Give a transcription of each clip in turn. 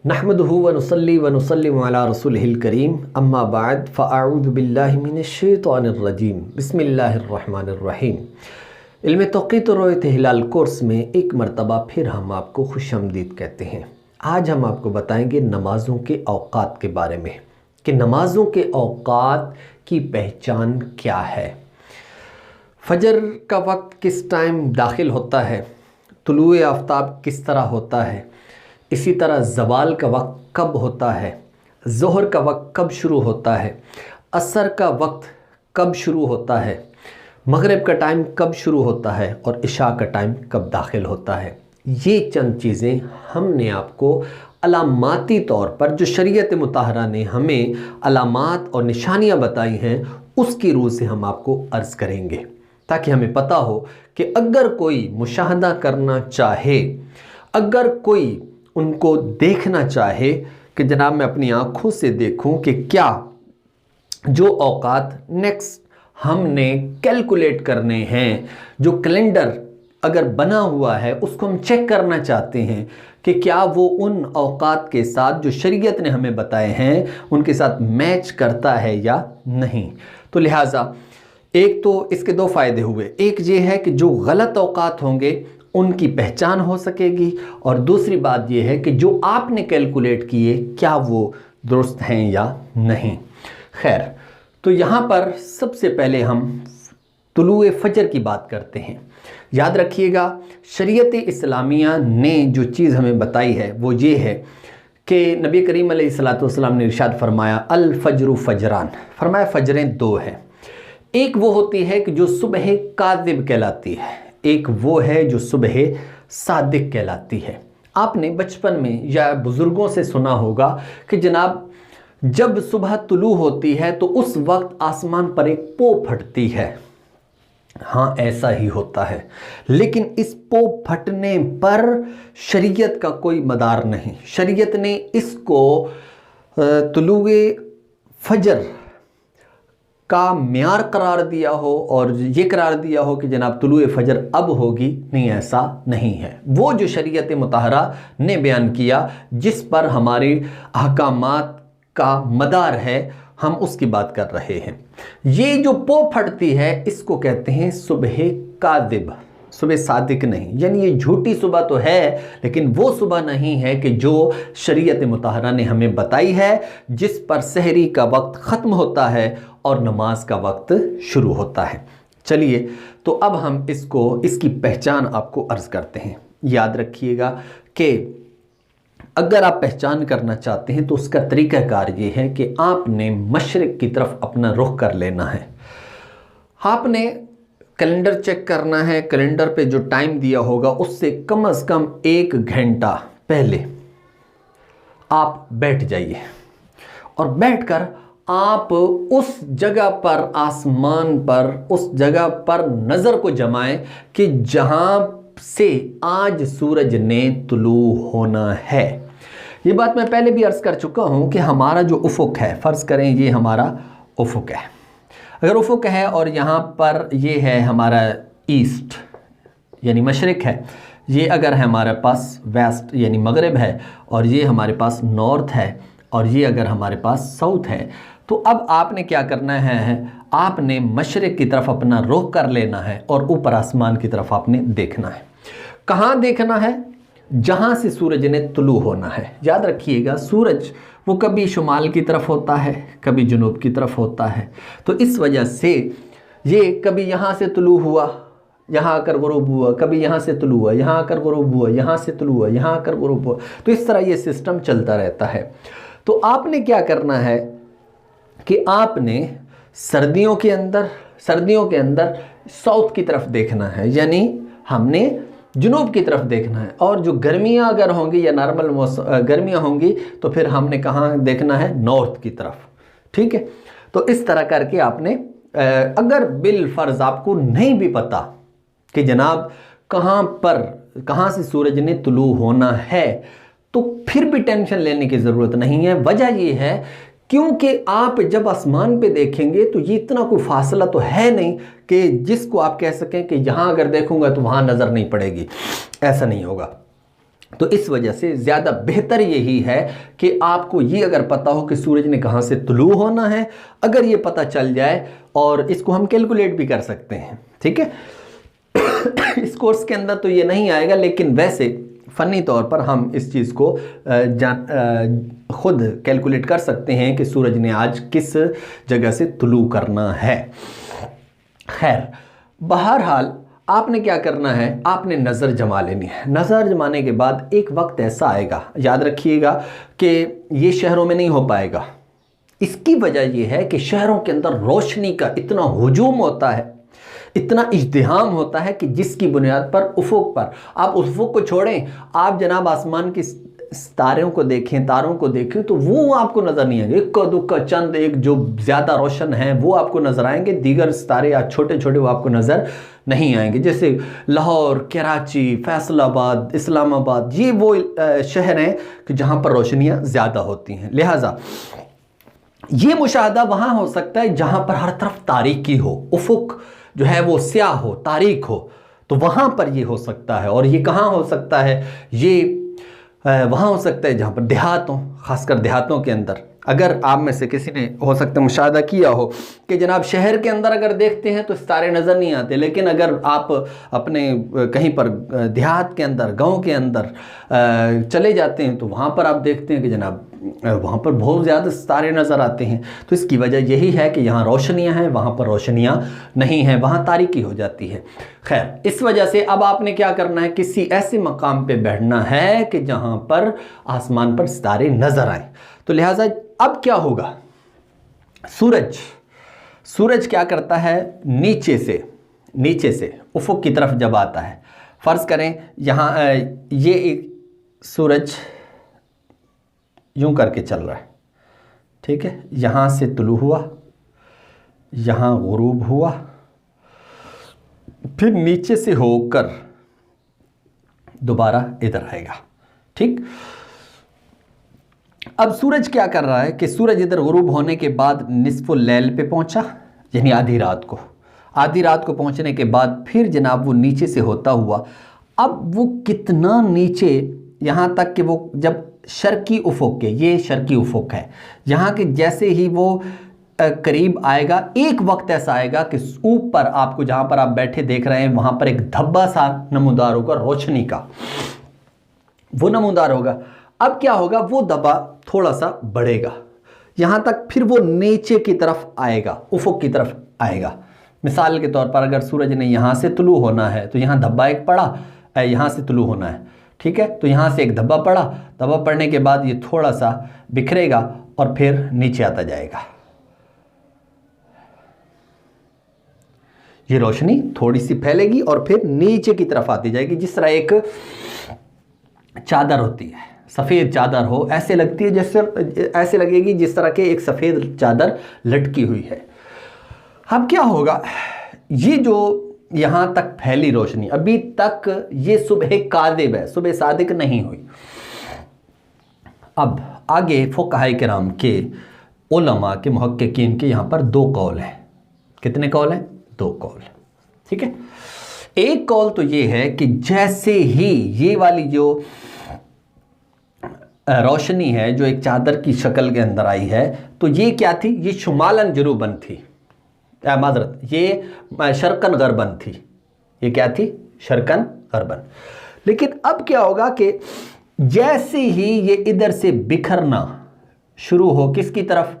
नहमदुहु व नुसल्ली व नुसल्लिमु अला रसूलिहिल करीम अम्मा बाद फ़अऊज़ु बिल्लाहि मिनश शैतानिर रजीम बिस्मिल्लाहिर रहमानिर रहीम। इल्म तौक़ीत और रोयत हिलाल कोर्स में एक मरतबा फिर हम आपको खुशामदीद कहते हैं। आज हम आपको बताएंगे नमाज़ों के औक़ात के बारे में कि नमाज़ों के औक़ात की पहचान क्या है। फ़जर का वक्त किस टाइम दाखिल होता है, तुलूए आफ्ताब किस तरह होता है, इसी तरह ज़वाल का वक्त कब होता है, ज़ोहर का वक्त कब शुरू होता है, असर का वक्त कब शुरू होता है, मगरिब का टाइम कब शुरू होता है और इशा का टाइम कब दाखिल होता है। ये चंद चीज़ें हमने आपको अलामाती तौर पर जो शरीयत मुताहरा ने हमें अलामात और निशानियाँ बताई हैं उसकी रूह से हम आपको अर्ज़ करेंगे, ताकि हमें पता हो कि अगर कोई मुशाहदा करना चाहे, अगर कोई उनको देखना चाहे कि जनाब मैं अपनी आँखों से देखूं कि क्या जो औक़ात नेक्स्ट हमने कैलकुलेट करने हैं, जो कैलेंडर अगर बना हुआ है उसको हम चेक करना चाहते हैं कि क्या वो उन औक़ात के साथ जो शरीयत ने हमें बताए हैं उनके साथ मैच करता है या नहीं। तो लिहाजा एक तो इसके दो फ़ायदे हुए, एक ये है कि जो गलत औक़ात होंगे उनकी पहचान हो सकेगी, और दूसरी बात यह है कि जो आपने कैलकुलेट किए क्या वो दुरुस्त हैं या नहीं। खैर, तो यहाँ पर सबसे पहले हम तुलूए फ़जर की बात करते हैं। याद रखिएगा, शरीयत इस्लामिया ने जो चीज़ हमें बताई है वो ये है कि नबी करीम अलैहिस्सलातु वस्सलाम ने इरशाद फरमाया अल फ़ज्रु फ़जरान, फरमाया फ़जरें दो हैं। एक वो होती है कि जो सुबह काज़िब कहलाती है, एक वो है जो सुबह सादिक कहलाती है। आपने बचपन में या बुज़ुर्गों से सुना होगा कि जनाब जब सुबह तुलू होती है तो उस वक्त आसमान पर एक पो फटती है। हाँ, ऐसा ही होता है, लेकिन इस पो फटने पर शरीयत का कोई मदार नहीं। शरीयत ने इसको तुलूए फ़जर का म्यार करार दिया हो और ये करार दिया हो कि जनाब तुलूए फ़जर अब होगी, नहीं, ऐसा नहीं है। वो जो शरीयत मुताहरा ने बयान किया जिस पर हमारे अहकामात का मदार है, हम उसकी बात कर रहे हैं। ये जो पो फटती है इसको कहते हैं सुबह कादिब, सुबह सादिक नहीं। यानी ये झूठी सुबह तो है लेकिन वो सुबह नहीं है कि जो शरीयत मुताहरा ने हमें बताई है, जिस पर सहरी का वक्त ख़त्म होता है और नमाज का वक्त शुरू होता है। चलिए, तो अब हम इसकी पहचान आपको अर्ज़ करते हैं। याद रखिएगा कि अगर आप पहचान करना चाहते हैं तो उसका तरीक़ाकार ये है कि आपने मशरिक़ की तरफ अपना रुख कर लेना है। आपने कैलेंडर चेक करना है, कैलेंडर पे जो टाइम दिया होगा उससे कम से कम 1 घंटा पहले आप बैठ जाइए और बैठकर आप उस जगह पर, आसमान पर, उस जगह पर नज़र को जमाएं कि जहां से आज सूरज ने तुलू होना है। ये बात मैं पहले भी अर्ज़ कर चुका हूं कि हमारा जो उफ़ुक़ है, फ़र्ज़ करें ये हमारा उफ़ुक़ है, अगर उफ़ुक़ है और यहाँ पर ये है हमारा ईस्ट यानी मशरिक़ है, ये अगर है हमारे पास वेस्ट यानी मगरिब है, और ये हमारे पास नॉर्थ है, और ये अगर हमारे पास साउथ है, तो अब आपने क्या करना है, आपने मशरिक़ की तरफ अपना रुख कर लेना है और ऊपर आसमान की तरफ आपने देखना है। कहाँ देखना है? जहाँ से सूरज ने तुलू होना है। याद रखिएगा, सूरज वो कभी शुमाल की तरफ होता है, कभी जुनूब की तरफ होता है। तो इस वजह से ये कभी यहाँ से तुलू हुआ, यहाँ आकर गुरूब हुआ, कभी यहाँ से तुलू हुआ, यहाँ आकर गुरूब हुआ, यहाँ से तुलू हुआ, यहाँ आकर गुरूब हुआ। तो इस तरह ये सिस्टम चलता रहता है। तो आपने क्या करना है कि आपने सर्दियों के अंदर साउथ की तरफ देखना है, यानी हमने जुनूब की तरफ देखना है। और जो गर्मियाँ अगर होंगी या नॉर्मल गर्मियाँ होंगी तो फिर हमने कहाँ देखना है? नॉर्थ की तरफ। ठीक है, तो इस तरह करके आपने अगर बिल फ़र्ज़ आपको नहीं भी पता कि जनाब कहाँ से सूरज ने तुलू होना है, तो फिर भी टेंशन लेने की ज़रूरत नहीं है। वजह ये है क्योंकि आप जब आसमान पे देखेंगे तो ये इतना कोई फासला तो है नहीं कि जिसको आप कह सकें कि यहाँ अगर देखूंगा तो वहाँ नज़र नहीं पड़ेगी, ऐसा नहीं होगा। तो इस वजह से ज़्यादा बेहतर यही है कि आपको ये अगर पता हो कि सूरज ने कहाँ से तुलू होना है, अगर ये पता चल जाए, और इसको हम कैलकुलेट भी कर सकते हैं, ठीक है। इस कोर्स के अंदर तो ये नहीं आएगा, लेकिन वैसे फ़नी तौर पर हम इस चीज़ को खुद कैलकुलेट कर सकते हैं कि सूरज ने आज किस जगह से तुलू करना है। खैर, बहरहाल आपने क्या करना है, आपने नज़र जमा लेनी है। नज़र जमाने के बाद एक वक्त ऐसा आएगा, याद रखिएगा कि ये शहरों में नहीं हो पाएगा। इसकी वजह यह है कि शहरों के अंदर रोशनी का इतना हुजूम होता है, इतना इज्तिहाम होता है कि जिसकी बुनियाद पर उफुक पर, आप उफुक को छोड़ें, आप जनाब आसमान की तारों को देखें, तो वो आपको नज़र नहीं आएंगे। इक्का दुक्का चंद एक जो ज़्यादा रोशन हैं वो आपको नज़र आएंगे, दीगर तारे या छोटे छोटे वो आपको नज़र नहीं आएंगे। जैसे लाहौर, कराची, फैसलाबाद, इस्लामाबाद, ये वो शहर हैं कि जहाँ पर रोशनियाँ ज़्यादा होती हैं। लिहाजा ये मुशाहदा वहाँ हो सकता है जहाँ पर हर तरफ तारीकी हो, उफुक जो है वो स्याह हो, तारीक हो, तो वहाँ पर ये हो सकता है। और ये कहाँ हो सकता है, ये वहाँ हो सकता है जहाँ पर देहात हो, ख़ासकर देहातों के अंदर। अगर आप में से किसी ने हो सकता है मुशाहदा किया हो कि जनाब शहर के अंदर अगर देखते हैं तो सितारे नज़र नहीं आते, लेकिन अगर आप अपने कहीं पर देहात के अंदर, गांव के अंदर चले जाते हैं तो वहाँ पर आप देखते हैं कि जनाब वहाँ पर बहुत ज़्यादा सितारे नज़र आते हैं। तो इसकी वजह यही है कि यहाँ रोशनियाँ हैं, वहाँ पर रोशनियाँ नहीं हैं, वहाँ तारीकी हो जाती है। खैर, इस वजह से अब आपने क्या करना है, किसी ऐसे मकाम पे बैठना है कि जहाँ पर आसमान पर सितारे नज़र आएँ। तो लिहाजा अब क्या होगा, सूरज क्या करता है, नीचे से उफुक की तरफ जब आता है, फ़र्ज़ करें यहाँ ये एक सूरज यूं करके चल रहा है, ठीक है, यहाँ से तुलू हुआ, यहाँ गुरूब हुआ, फिर नीचे से होकर दोबारा इधर आएगा, ठीक। अब सूरज क्या कर रहा है कि सूरज इधर गुरूब होने के बाद निस्फुल लैल पे पहुंचा, यानी आधी रात को पहुंचने के बाद फिर जनाब वो नीचे से होता हुआ, अब वो कितना नीचे, यहाँ तक कि वो जब शर्की उफुक के, ये शर्की उफुक है, यहाँ के जैसे ही वो करीब आएगा, एक वक्त ऐसा आएगा कि ऊपर आपको जहाँ पर आप बैठे देख रहे हैं वहाँ पर एक धब्बा सा नमूदार होगा रोशनी का, वो नमूदार होगा। अब क्या होगा, वो धब्बा थोड़ा सा बढ़ेगा, यहाँ तक फिर वो नीचे की तरफ आएगा, उफुक की तरफ आएगा। मिसाल के तौर पर अगर सूरज ने यहाँ से तुलू होना है तो यहाँ धब्बा एक पड़ा, यहाँ से तुलू होना है, ठीक है, तो यहाँ से एक धब्बा पड़ा, धब्बा पड़ने के बाद ये थोड़ा सा बिखरेगा और फिर नीचे आता जाएगा। ये रोशनी थोड़ी सी फैलेगी और फिर नीचे की तरफ आती जाएगी, जिस तरह एक चादर होती है, सफ़ेद चादर हो, ऐसे लगती है जैसे, ऐसे लगेगी जिस तरह के एक सफ़ेद चादर लटकी हुई है। अब क्या होगा, ये जो यहाँ तक फैली रोशनी, अभी तक ये सुबह काज़िब है, सुबह सादिक नहीं हुई। अब आगे फ़ुक़हा किराम के, उलमा के, मुहक्किकीन के यहाँ पर दो कौल हैं। कितने कौल हैं? दो कौल, ठीक है। एक कौल तो ये है कि जैसे ही ये वाली जो रोशनी है जो एक चादर की शक्ल के अंदर आई है, तो ये क्या थी, ये शुमालन जुनूबन थी, माज़रत, ये शर्कन गरबन थी। ये क्या थी? शर्कन गरबन। लेकिन अब क्या होगा कि जैसे ही ये इधर से बिखरना शुरू हो, किसकी तरफ?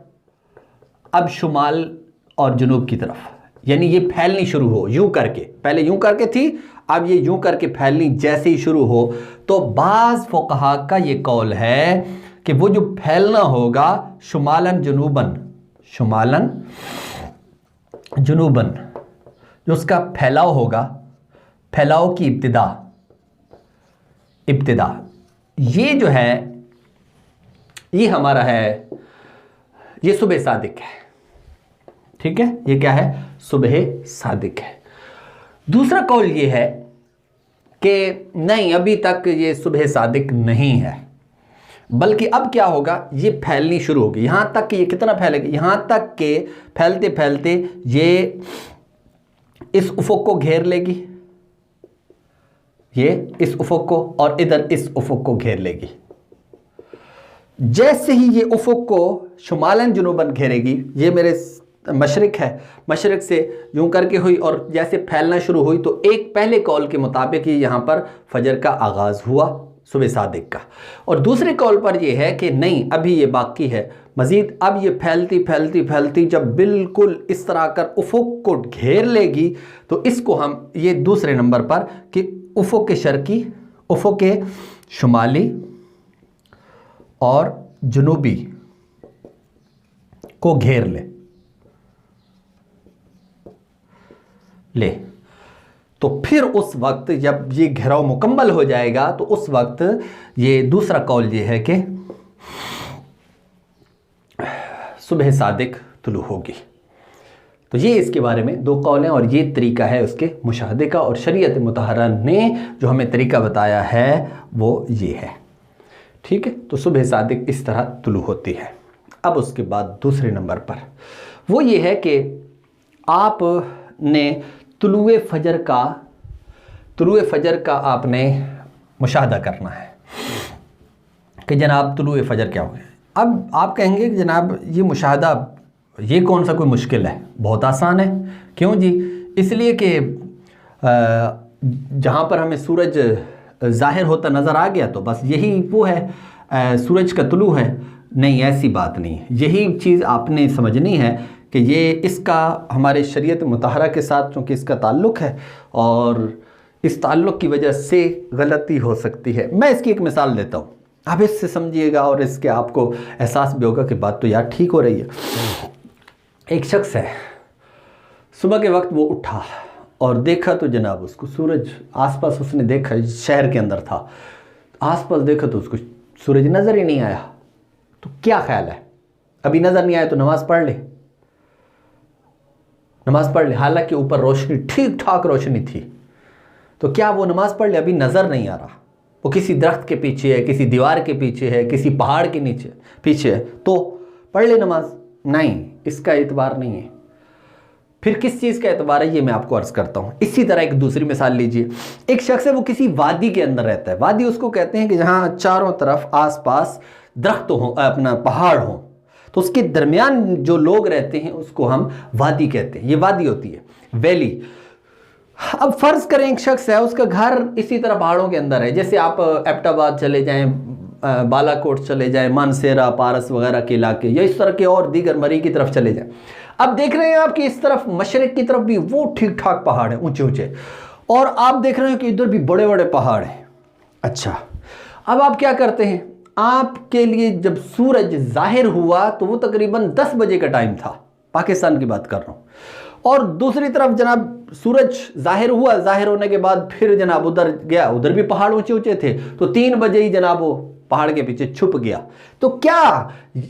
अब शुमाल और जुनूब की तरफ, यानी ये फैलनी शुरू हो यूं करके, पहले यूं करके थी, अब ये यूं करके फैलनी जैसे ही शुरू हो, तो बाज़ फ़ुक़हा का ये कौल है कि वो जो फैलना होगा शुमालन जुनूबन, शुमालन जुनूबन, जो उसका फैलाव होगा, फैलाव की इब्तिदा, ये जो है ये हमारा है, ये सुबह सादिक है, ठीक है। ये क्या है? सुबह सादिक है। दूसरा कौल ये है कि नहीं, अभी तक ये सुबह सादिक नहीं है, बल्कि अब क्या होगा, ये फैलनी शुरू होगी। यहाँ तक कि ये कितना फैलेगा, यहाँ तक कि फैलते फैलते ये इस उफुक को घेर लेगी, ये इस उफक को और इधर इस उफक को घेर लेगी। जैसे ही ये उफक को शुमालन जुनूबन घेरेगी, ये मेरे मशरिक है, मशरिक से यूं करके हुई और जैसे फैलना शुरू हुई, तो एक पहले कौल के मुताबिक ही यहाँ पर फजर का आगाज़ हुआ सुबह सादिक का, और दूसरे कौल पर यह है कि नहीं, अभी ये बाकी है मज़ीद। अब ये फैलती फैलती फैलती जब बिल्कुल इस तरह कर उफक को घेर लेगी, तो इसको हम ये दूसरे नंबर पर कि उफक के शर्की, उफक के शुमाली और जुनूबी को घेर ले, तो फिर उस वक्त जब ये घेराव मुकम्मल हो जाएगा, तो उस वक्त ये दूसरा कौल ये है कि सुबह सादिक तुलू होगी। तो ये इसके बारे में दो कौल हैं और ये तरीका है उसके मुशाहदे का, और शरीयत मुतहरा ने जो हमें तरीका बताया है वो ये है। ठीक है, तो सुबह सादिक इस तरह तुलू होती है। अब उसके बाद दूसरे नंबर पर वो ये है कि आपने तुलुए फजर का आपने मुशाहदा करना है कि जनाब तुलुए फजर क्या हो गया। अब आप कहेंगे कि जनाब ये मुशाहदा, ये कौन सा कोई मुश्किल है, बहुत आसान है। क्यों जी? इसलिए कि जहाँ पर हमें सूरज ज़ाहिर होता नज़र आ गया तो बस यही वो है, सूरज का तुलू है। नहीं, ऐसी बात नहीं है। यही चीज़ आपने समझनी है कि ये इसका हमारे शरीयत मुतहरा के साथ चूँकि इसका ताल्लुक़ है, और इस ताल्लुक़ की वजह से गलती हो सकती है। मैं इसकी एक मिसाल देता हूँ, आप इससे समझिएगा और इसके आपको एहसास भी होगा कि बात तो यार ठीक हो रही है। एक शख्स है, सुबह के वक्त वो उठा और देखा तो जनाब उसको सूरज आसपास, उसने देखा, शहर के अंदर था, आसपास देखा तो उसको सूरज नज़र ही नहीं आया। तो क्या ख्याल है, अभी नज़र नहीं आया तो नमाज़ पढ़ ले, नमाज़ पढ़ ले। हालांकि ऊपर रोशनी, ठीक ठाक रोशनी थी, तो क्या वो नमाज़ पढ़ ले? अभी नज़र नहीं आ रहा, वो किसी दरख्त के पीछे है, किसी दीवार के पीछे है, किसी पहाड़ के नीचे पीछे है, तो पढ़ ले नमाज। नहीं, इसका एतबार नहीं है। फिर किस चीज़ का एतबार है, ये मैं आपको अर्ज़ करता हूँ। इसी तरह एक दूसरी मिसाल लीजिए। एक शख्स है, वो किसी वादी के अंदर रहता है। वादी उसको कहते हैं कि जहाँ चारों तरफ आसपास दरख्त हो, अपना पहाड़ हो, तो उसके दरमियान जो लोग रहते हैं उसको हम वादी कहते हैं। ये वादी होती है, वैली। अब फ़र्ज़ करें एक शख्स है, उसका घर इसी तरह पहाड़ों के अंदर है। जैसे आप एबटाबाद चले जाएँ, बालाकोट चले जाएँ, मानसेरा, पारस वगैरह के इलाके, या इस तरह के और दीगर मरी की तरफ चले जाएँ। अब देख रहे हैं आप कि इस तरफ मशरिक की तरफ भी वो ठीक ठाक पहाड़ हैं, ऊंचे ऊंचे, और आप देख रहे हैं कि इधर भी बड़े बड़े पहाड़ हैं। अच्छा, अब आप क्या करते हैं, आपके लिए जब सूरज जाहिर हुआ तो वो तकरीबन 10 बजे का टाइम था, पाकिस्तान की बात कर रहा हूँ, और दूसरी तरफ जनाब सूरज जाहिर हुआ, जाहिर होने के बाद फिर जनाब उधर गया, उधर भी पहाड़ ऊंचे ऊंचे थे, तो 3 बजे ही जनाब वो पहाड़ के पीछे छुप गया। तो क्या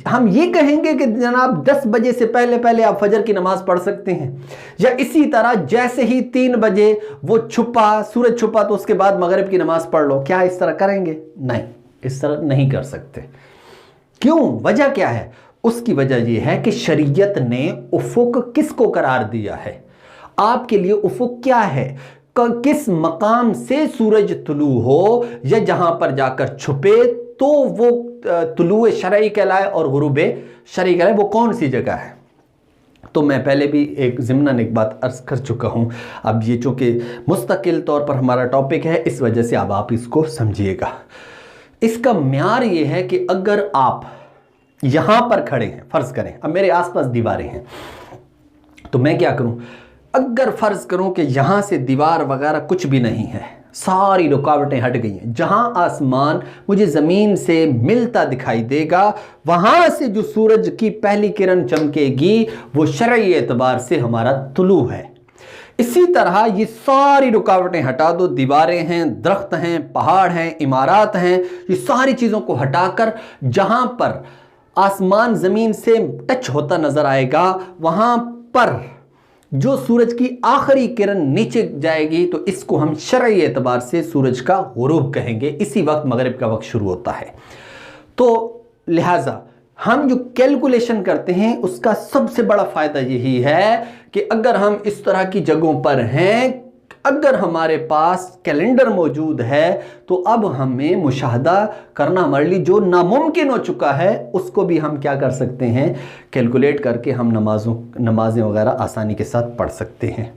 हम ये कहेंगे कि जनाब 10 बजे से पहले पहले आप फजर की नमाज पढ़ सकते हैं? या इसी तरह जैसे ही 3 बजे वो छुपा, सूरज छुपा, तो उसके बाद मगरिब की नमाज पढ़ लो, क्या इस तरह करेंगे? नहीं, इस तरह नहीं कर सकते। क्यों? वजह क्या है? उसकी वजह यह है कि शरीयत ने उफुक किसको करार दिया है। आपके लिए उफुक क्या है? किस मकाम से सूरज तुलू हो या जहां पर जाकर छुपे तो वो तुलुए शरई कहलाए और गुरूबे शरई कहलाए, वो कौन सी जगह है? तो मैं पहले भी एक ज़िम्नन एक बात अर्ज़ कर चुका हूँ। अब ये चूँकि मुस्तकिल तौर पर हमारा टॉपिक है, इस वजह से अब आप इसको समझिएगा। इसका म्यार ये है कि अगर आप यहाँ पर खड़े हैं, फ़र्ज़ करें अब मेरे आसपास दीवारें हैं, तो मैं क्या करूँ? अगर फ़र्ज़ करूँ कि यहाँ से दीवार वगैरह कुछ भी नहीं है, सारी रुकावटें हट गई हैं, जहाँ आसमान मुझे ज़मीन से मिलता दिखाई देगा, वहाँ से जो सूरज की पहली किरण चमकेगी वो शरई एतबार से हमारा तुलू है। इसी तरह ये सारी रुकावटें हटा दो, दीवारें हैं, दरख्त हैं, पहाड़ हैं, इमारात हैं, ये सारी चीज़ों को हटाकर जहाँ पर आसमान ज़मीन से टच होता नज़र आएगा, वहाँ पर जो सूरज की आखिरी किरण नीचे जाएगी, तो इसको हम शरई एतबार से सूरज का गुरूब कहेंगे। इसी वक्त मगरिब का वक्त शुरू होता है। तो लिहाजा हम जो कैलकुलेशन करते हैं उसका सबसे बड़ा फ़ायदा यही है कि अगर हम इस तरह की जगहों पर हैं, अगर हमारे पास कैलेंडर मौजूद है तो अब हमें मुशाहदा करना हमारे लिए जो नामुमकिन हो चुका है उसको भी हम क्या कर सकते हैं, कैलकुलेट करके हम नमाजें वगैरह आसानी के साथ पढ़ सकते हैं।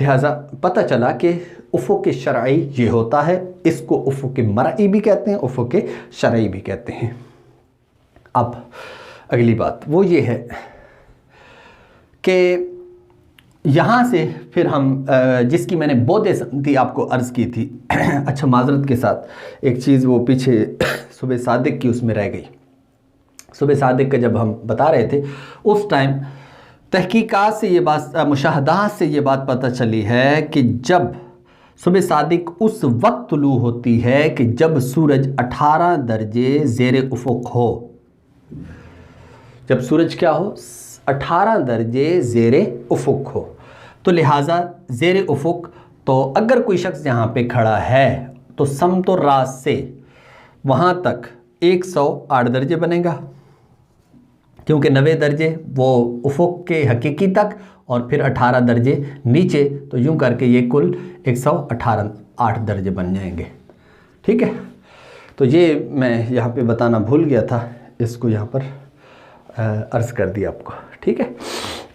लिहाजा पता चला कि उफ़ुक़ शरई ये होता है, इसको उफ़ुक़ मरई भी कहते हैं, उफ़ुक़ शरई भी कहते हैं। अब अगली बात वो ये है कि यहाँ से फिर हम जिसकी मैंने बौद्ध संति आपको अर्ज़ की थी अच्छा माजरत के साथ एक चीज़ वो पीछे सुबह सादिक की उसमें रह गई। सुबह सादिक का जब हम बता रहे थे उस टाइम तहकीकात से ये बात, मुशाहदात से ये बात पता चली है कि जब सुबह सादिक उस वक्त तुलू होती है कि जब सूरज 18 दर्जे ज़ेर उफ़ुक़ हो। जब सूरज क्या हो, 18 दर्जे ज़ेर उफ़ुक़ हो। तो लिहाजा ज़ेर उफ़ुक़, तो अगर कोई शख्स यहाँ पे खड़ा है तो समतो रात से वहाँ तक 108 दर्जे बनेगा, क्योंकि 90 दर्जे वो उफ़ुक़ के हकीकी तक और फिर 18 दर्जे नीचे, तो यूँ करके ये कुल 118 दर्जे बन जाएंगे। ठीक है, तो ये मैं यहाँ पे बताना भूल गया था, इसको यहाँ पर अर्ज़ कर दिया आपको। ठीक है,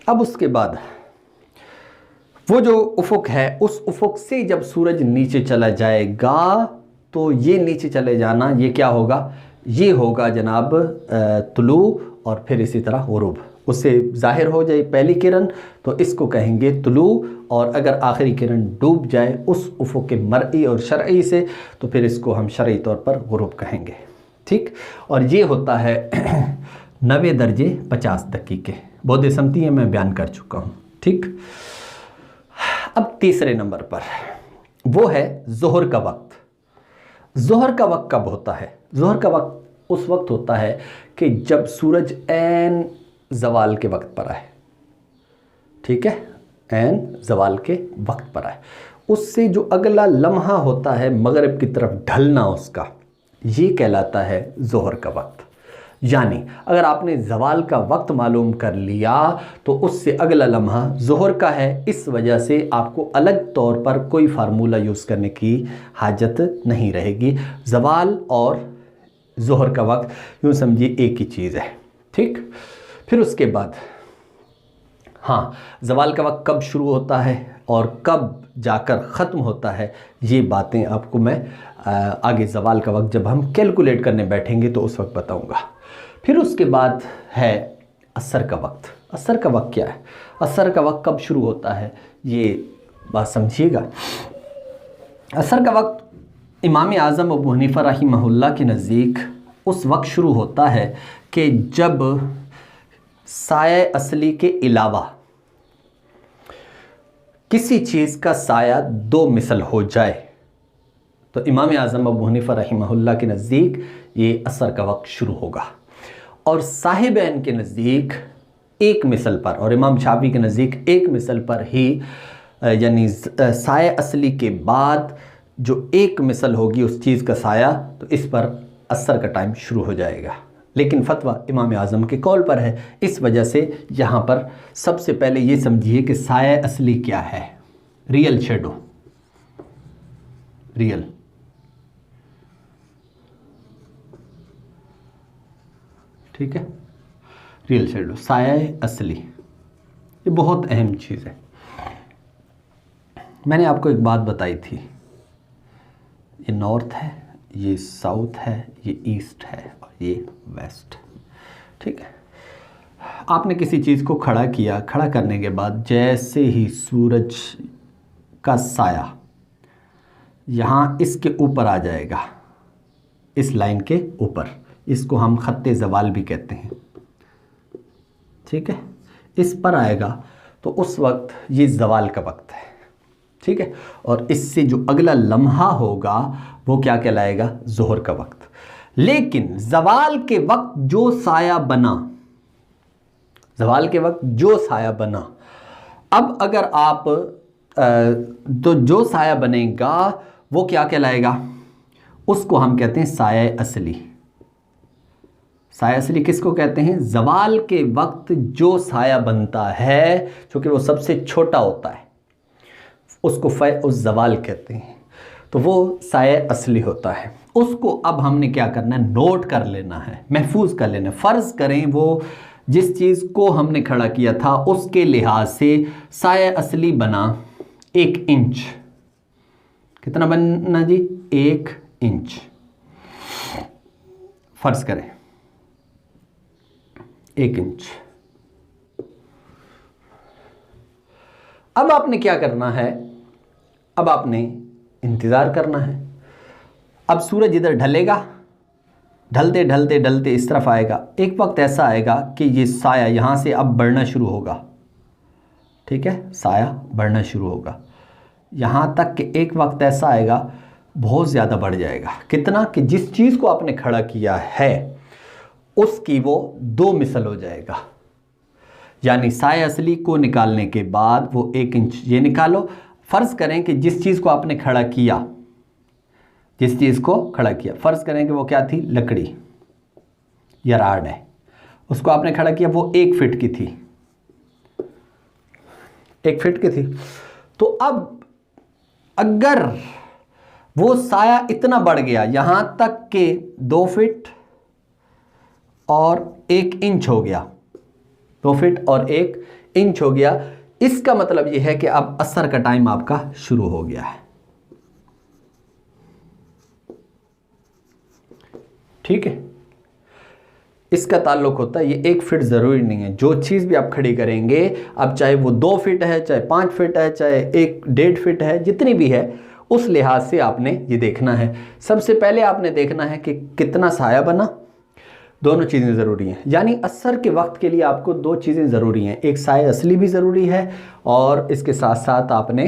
अब उसके बाद वो जो उफ़ुक़ है उस उफ़ुक़ से जब सूरज नीचे चला जाएगा तो ये नीचे चले जाना ये क्या होगा, ये होगा जनाब तुलू और फिर इसी तरह गुरूब। उससे ज़ाहिर हो जाए पहली किरण तो इसको कहेंगे तुलू, और अगर आखिरी किरण डूब जाए उस उफ़ुक़ मरई और शरई से तो फिर इसको हम शरई तौर पर गुरूब कहेंगे। ठीक, और ये होता है 90 दर्जे 50 दकीके। बौद्ध समती मैं बयान कर चुका हूँ। ठीक, अब तीसरे नंबर पर वो है ज़ोहर का वक्त। ज़ोहर का वक्त कब होता है? ज़ोहर का वक्त उस वक्त होता है कि जब सूरज ऐन ज़वाल के वक्त पर आए। ठीक है, ऐन ज़वाल के वक्त पर आए, उससे जो अगला लम्हा होता है मगरिब की तरफ ढलना उसका, ये कहलाता है ज़ोहर का वक्त। यानी अगर आपने ज़वाल का वक्त मालूम कर लिया तो उससे अगला लम्हा ज़ोहर का है। इस वजह से आपको अलग तौर पर कोई फार्मूला यूज़ करने की हाजत नहीं रहेगी। ज़वाल और ज़ोहर का वक्त यूँ समझिए एक ही चीज़ है। ठीक, फिर उसके बाद हाँ, ज़वाल का वक्त कब शुरू होता है और कब जाकर ख़त्म होता है, ये बातें आपको मैं आगे ज़वाल का वक्त जब हम कैलकुलेट करने बैठेंगे तो उस वक्त बताऊँगा। फिर उसके बाद है असर का वक्त। असर का वक्त क्या है? असर का वक्त कब शुरू होता है ये बात समझिएगा। असर का वक्त इमाम आज़म अबू हनीफ़ा रहिमहुल्लाह के नज़दीक उस वक्त शुरू होता है कि जब साया असली के अलावा किसी चीज़ का साया 2 मिसल हो जाए तो इमाम आज़म अबू हनीफ़ा रहिमहुल्लाह के नज़दीक ये असर का वक्त शुरू होगा। और साहिबैन के नज़दीक 1 मिसल पर और इमाम शाफी के नज़दीक 1 मिसल पर ही, यानी साया असली के बाद जो 1 मिसल होगी उस चीज़ का साया, तो इस पर असर का टाइम शुरू हो जाएगा। लेकिन फतवा इमाम आज़म के कौल पर है, इस वजह से यहाँ पर सबसे पहले ये समझिए कि साया असली क्या है। रियल शेडो, रियल, ठीक है, रियल शेडो, साया असली, ये बहुत अहम चीज़ है। मैंने आपको एक बात बताई थी, ये नॉर्थ है, ये साउथ है, ये ईस्ट है और ये वेस्ट। ठीक है, आपने किसी चीज़ को खड़ा किया, खड़ा करने के बाद जैसे ही सूरज का साया यहाँ इसके ऊपर आ जाएगा, इस लाइन के ऊपर, इसको हम खत्ते ज़वाल भी कहते हैं। ठीक है, इस पर आएगा तो उस वक्त ये ज़वाल का वक्त है। ठीक है, और इससे जो अगला लम्हा होगा वो क्या कहलाएगा? ज़ोहर का वक्त। लेकिन ज़वाल के वक्त जो साया बना, ज़वाल के वक्त जो साया बना, अब अगर आप तो जो साया बनेगा वो क्या कहलाएगा? उसको हम कहते हैं साया असली। साया असली किसको कहते हैं? ज़वाल के वक्त जो साया बनता है, क्योंकि वो सबसे छोटा होता है, उसको फ़ैउज़ ज़वाल कहते हैं। तो वो साया असली होता है। उसको अब हमने क्या करना है, नोट कर लेना है, महफूज कर लेना है। फ़र्ज़ करें वो जिस चीज़ को हमने खड़ा किया था उसके लिहाज से साया असली बना 1 इंच। कितना बनना जी, 1 इंच। फ़र्ज़ करें 1 इंच। अब आपने क्या करना है, अब आपने इंतज़ार करना है। अब सूरज इधर ढलेगा, ढलते ढलते ढलते इस तरफ आएगा। एक वक्त ऐसा आएगा कि ये साया यहाँ से अब बढ़ना शुरू होगा। ठीक है, साया बढ़ना शुरू होगा यहाँ तक कि एक वक्त ऐसा आएगा बहुत ज़्यादा बढ़ जाएगा। कितना कि जिस चीज़ को आपने खड़ा किया है उसकी वो 2 मिसल हो जाएगा। यानी साया असली को निकालने के बाद वो 1 इंच ये निकालो। फ़र्ज़ करें कि जिस चीज़ को आपने खड़ा किया, जिस चीज़ को खड़ा किया, फ़र्ज़ करें कि वो क्या थी, लकड़ी या राड है, उसको आपने खड़ा किया, वो 1 फीट की थी, 1 फीट की थी। तो अब अगर वो साया इतना बढ़ गया यहाँ तक कि 2 फीट और 1 इंच हो गया, 2 फीट और 1 इंच हो गया, इसका मतलब ये है कि अब असर का टाइम आपका शुरू हो गया है। ठीक है, इसका ताल्लुक होता है, ये 1 फीट ज़रूरी नहीं है। जो चीज़ भी आप खड़ी करेंगे, अब चाहे वो 2 फीट है, चाहे 5 फीट है, चाहे 1.5 फीट है, जितनी भी है उस लिहाज से आपने ये देखना है। सबसे पहले आपने देखना है कि कितना साया बना। दोनों चीज़ें ज़रूरी हैं, यानी असर के वक्त के लिए आपको 2 चीज़ें ज़रूरी हैं, एक साया असली भी ज़रूरी है और इसके साथ साथ आपने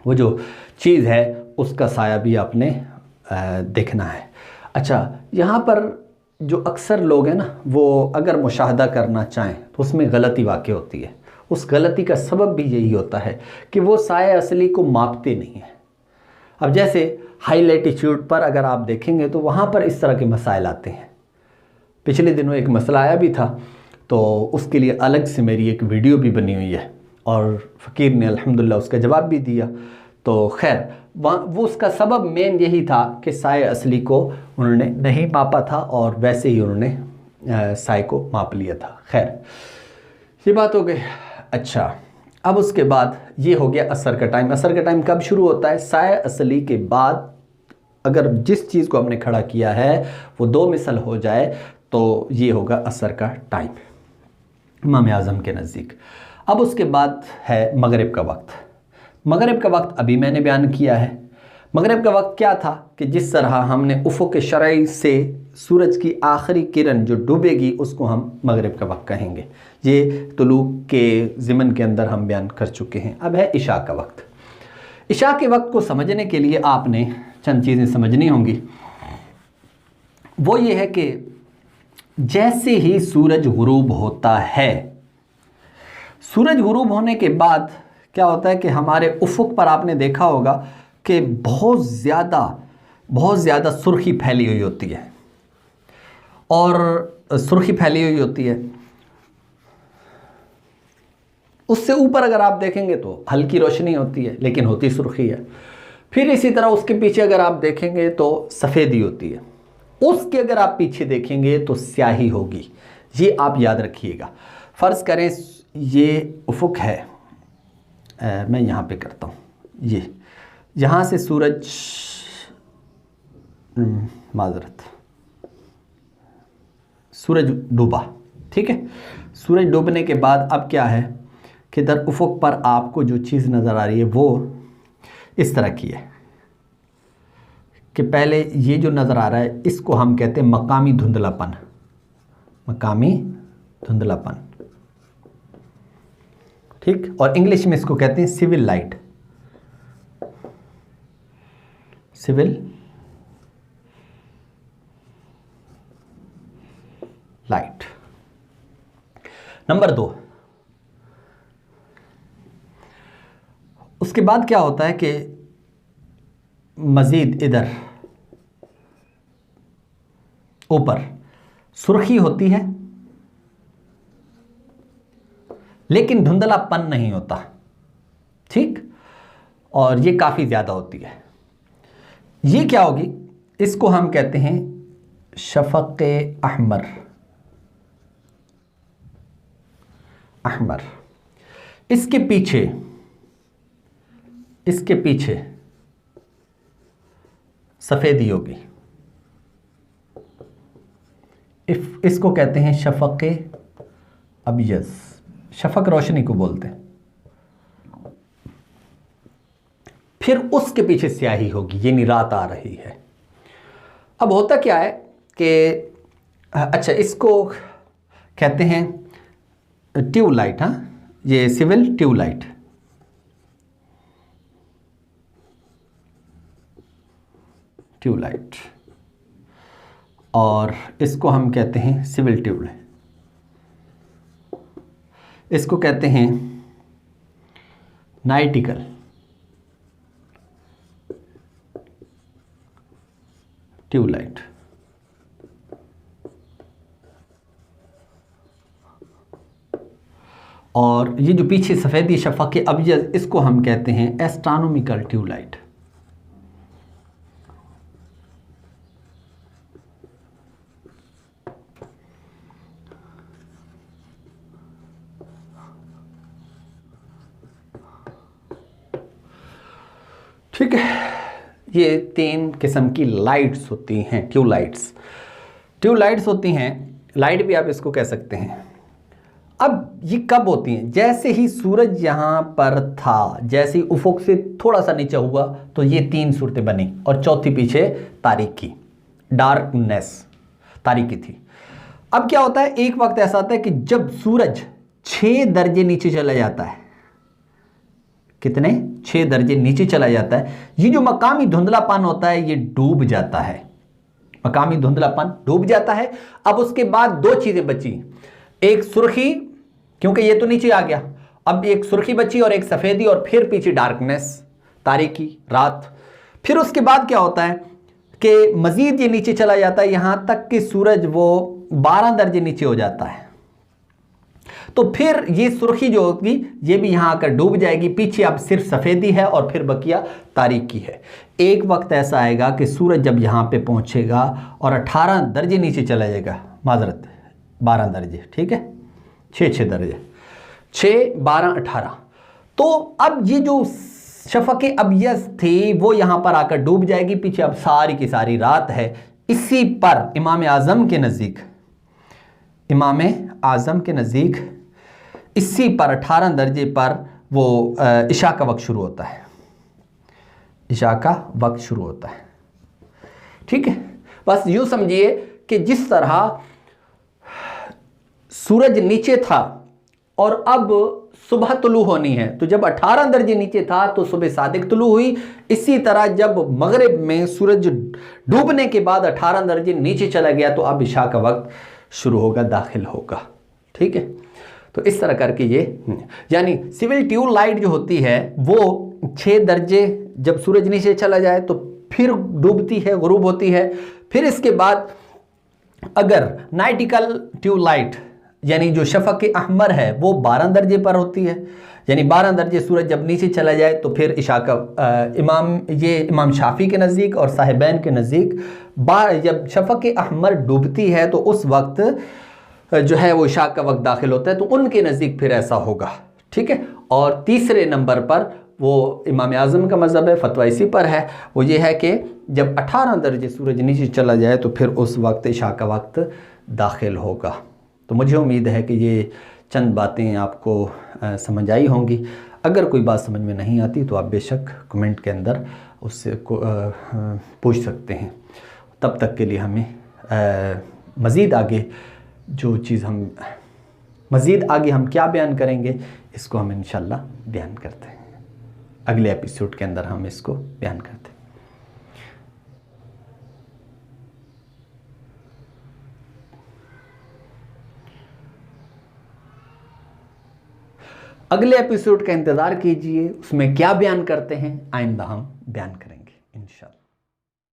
वो जो चीज़ है उसका साया भी आपने देखना है। अच्छा, यहाँ पर जो अक्सर लोग हैं ना, वो अगर मुशाहदा करना चाहें तो उसमें गलती वाक़ई होती है। उस गलती का सबब भी यही होता है कि वो साया असली को मापते नहीं हैं। अब जैसे हाई लैटिट्यूड पर अगर आप देखेंगे तो वहाँ पर इस तरह के मसाइल आते हैं। पिछले दिनों एक मसला आया भी था, तो उसके लिए अलग से मेरी एक वीडियो भी बनी हुई है और फ़कीर ने अल्हम्दुलिल्लाह उसका जवाब भी दिया। तो खैर वो उसका सबब मेन यही था कि साए असली को उन्होंने नहीं मापा था और वैसे ही उन्होंने साए को माप लिया था। खैर ये बात हो गई। अच्छा, अब उसके बाद ये हो गया असर का टाइम। असर का टाइम कब शुरू होता है, साए असली के बाद अगर जिस चीज़ को हमने खड़ा किया है वो 2 मिसल हो जाए तो ये होगा असर का टाइम इमाम आज़म के नज़दीक। अब उसके बाद है मगरिब का वक्त। मगरिब का वक्त अभी मैंने बयान किया है। मगरिब का वक्त क्या था कि जिस तरह हमने उफ़ुक़ शरई से सूरज की आखिरी किरण जो डूबेगी उसको हम मगरिब का वक्त कहेंगे। ये तुलूक के ज़िमन के अंदर हम बयान कर चुके हैं। अब है इशा का वक्त। इशा के वक्त को समझने के लिए आपने चंद चीज़ें समझनी होंगी। वो ये है कि जैसे ही सूरज गुरूब होता है, सूरज गुरूब होने के बाद क्या होता है कि हमारे उफ़ुक़ पर आपने देखा होगा कि बहुत ज़्यादा सुर्खी फैली हुई होती है और सुर्खी फैली हुई होती है। उससे ऊपर अगर आप देखेंगे तो हल्की रोशनी होती है लेकिन होती सुर्खी है। फिर इसी तरह उसके पीछे अगर आप देखेंगे तो सफ़ेदी होती है। उसके अगर आप पीछे देखेंगे तो स्याही होगी। ये आप याद रखिएगा। फ़र्ज़ करें ये उफ़ुक़ है, मैं यहाँ पे करता हूँ, ये यहाँ से सूरज माज़रत सूरज डूबा, ठीक है। सूरज डूबने के बाद अब क्या है कि दर उफ़ुक़ पर आपको जो चीज़ नज़र आ रही है वो इस तरह की है कि पहले ये जो नज़र आ रहा है इसको हम कहते हैं मकामी धुंधलापन। मकामी धुंधलापन, ठीक। और इंग्लिश में इसको कहते हैं civil light. Civil light. Number 2, उसके बाद क्या होता है कि मज़ीद इधर ऊपर सुर्खी होती है लेकिन धुंधलापन नहीं होता, ठीक। और ये काफ़ी ज़्यादा होती है। ये क्या होगी, इसको हम कहते हैं शफ़क़ अहमर। अहमर इसके पीछे सफ़ेदी होगी, इसको कहते हैं शफ़क़ अबियज़। शफ़क़ रोशनी को बोलते हैं। फिर उसके पीछे स्याही होगी, ये नहीं रात आ रही है। अब होता क्या है कि अच्छा, इसको कहते हैं ट्यूबलाइट। हाँ, ये सिविल ट्यूबलाइट। ट्यूबलाइट और इसको हम कहते हैं सिविल ट्यूबलाइट। इसको कहते हैं नाइटिकल ट्यूबलाइट। और ये जो पीछे सफ़ेदी शफ़क़ अबियज़, इसको हम कहते हैं एस्ट्रोनॉमिकल ट्यूबलाइट। ठीक है, ये 3 किस्म की लाइट्स होती हैं, ट्यूबलाइट्स होती हैं। लाइट भी आप इसको कह सकते हैं। अब ये कब होती हैं, जैसे ही सूरज यहाँ पर था, जैसे ही उफुक से थोड़ा सा नीचे हुआ तो ये 3 सूरतें बनी और चौथी पीछे तारीकी, डार्कनेस, तारीकी थी। अब क्या होता है, एक वक्त ऐसा आता है कि जब सूरज 6 दर्जे नीचे चला जाता है। कितने? 6 दर्जे नीचे चला जाता है। ये जो मकामी धुंधलापन होता है ये डूब जाता है, मकामी धुंधलापन डूब जाता है। अब उसके बाद 2 चीजें बची, एक सुर्खी, क्योंकि ये तो नीचे आ गया, अब एक सुर्खी बची और एक सफेदी, और फिर पीछे डार्कनेस, तारीकी, रात। फिर उसके बाद क्या होता है कि मजीद ये नीचे चला जाता है, यहां तक कि सूरज वो 12 दर्जे नीचे हो जाता है। तो फिर ये सुर्खी जो होगी ये भी यहां आकर डूब जाएगी, पीछे अब सिर्फ सफेदी है और फिर बकिया तारीकी है। एक वक्त ऐसा आएगा कि सूरज जब यहां पे पहुंचेगा और 18 दर्जे नीचे चला जाएगा, माजरत 12 दर्जे, ठीक है, 6 दर्जे, 6, 12, 18। तो अब ये जो शफ़क़ अबियज़ थी वो यहां पर आकर डूब जाएगी, पीछे अब सारी की सारी रात है। इसी पर इमाम आज़म के नज़दीक इसी पर 18 दर्जे पर वो इशा का वक्त शुरू होता है, इशा का वक्त शुरू होता है। ठीक है, बस यूं समझिए कि जिस तरह सूरज नीचे था और अब सुबह तुलू होनी है, तो जब 18 दर्जे नीचे था तो सुबह सादिक तुलू हुई। इसी तरह जब मगरिब में सूरज डूबने के बाद 18 दर्जे नीचे चला गया तो अब इशा का वक्त शुरू होगा, दाखिल होगा। ठीक है, तो इस तरह करके ये, यानी सिविल ट्यूब लाइट जो होती है वो 6 दर्जे जब सूरज नीचे चला जाए तो फिर डूबती है, गुरूब होती है। फिर इसके बाद अगर नाइटिकल ट्यूब लाइट यानी जो शफ़क़ अहमर है वो 12 दर्जे पर होती है, यानी 12 दर्जे सूरज जब नीचे चला जाए तो फिर इशा का इमाम शाफी के नज़दीक और साहिबैन के नज़दीक जब शफ़क़ अहमर डूबती है तो उस वक्त जो है वो इशा का वक्त दाखिल होता है, तो उनके नज़दीक फिर ऐसा होगा। ठीक है, और तीसरे नंबर पर वो इमाम आज़म का मज़हब है, फतवा इसी पर है, वो ये है कि जब 18 दर्जे सूरज नीचे चला जाए तो फिर उस वक्त इशा का वक्त दाखिल होगा। तो मुझे उम्मीद है कि ये चंद बातें आपको समझ आई होंगी। अगर कोई बात समझ में नहीं आती तो आप बेशक कमेंट के अंदर उससे पूछ सकते हैं। तब तक के लिए हमें मज़ीद आगे जो चीज़ मज़ीद आगे हम क्या बयान करेंगे इसको हम इंशाल्लाह बयान करते हैं, अगले एपिसोड के अंदर हम इसको बयान करते हैं। अगले एपिसोड का इंतज़ार कीजिए, उसमें क्या बयान करते हैं आइंदा हम बयान करेंगे इंशाल्लाह।